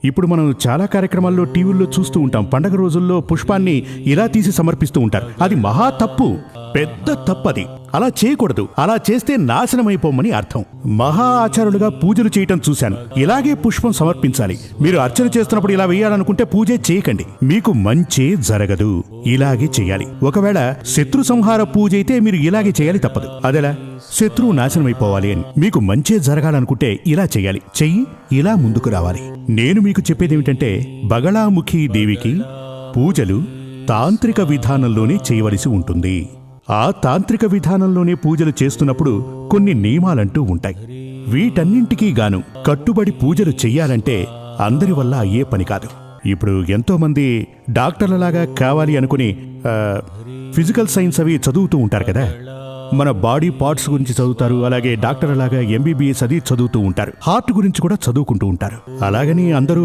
ఇప్పుడు మనం చాలా కార్యక్రమాల్లో టీవీల్లో చూస్తూ ఉంటాం. పండగ రోజుల్లో పుష్పాన్ని ఇలా తీసి సమర్పిస్తూ ఉంటారు. అది మహా తప్పు, పెద్ద తప్పది. అలా చేయకూడదు. అలా చేస్తే నాశనమైపోమని అర్థం. మహా ఆచారులుగా పూజలు చేయటం చూశాను. ఇలాగే పుష్పం సమర్పించాలి. మీరు అర్చన చేస్తున్నప్పుడు ఇలా వేయాలనుకుంటే పూజే చేయకండి, మీకు మంచే జరగదు. ఇలాగే చేయాలి. ఒకవేళ శత్రు సంహార పూజ అయితే మీరు ఇలాగే చేయాలి, తప్పదు. అదెలా? శత్రువు నాశనమైపోవాలి అని మీకు మంచే జరగాలనుకుంటే ఇలా చేయాలి. చెయ్యి ఇలా ముందుకు రావాలి. నేను మీకు చెప్పేదేమిటంటే, బగళాముఖి దేవికి పూజలు తాంత్రిక విధానంలోనే చేయవలసి ఉంటుంది. ఆ తాంత్రిక విధానంలోనే పూజలు చేస్తున్నప్పుడు కొన్ని నియమాలంటూ ఉంటాయి. వీటన్నింటికీ గాను కట్టుబడి పూజలు చెయ్యాలంటే అందరి వల్ల అయ్యే పని కాదు. ఇప్పుడు ఎంతో మంది డాక్టర్లలాగా కావాలి అనుకుని ఫిజికల్ సైన్స్ అవి చదువుతూ ఉంటారు కదా. మన బాడీ పార్ట్స్ గురించి చదువుతారు. అలాగే డాక్టర్లలాగా ఎంబీబీఎస్ అది చదువుతూ ఉంటారు. హార్ట్ గురించి కూడా చదువుకుంటూ ఉంటారు. అలాగని అందరూ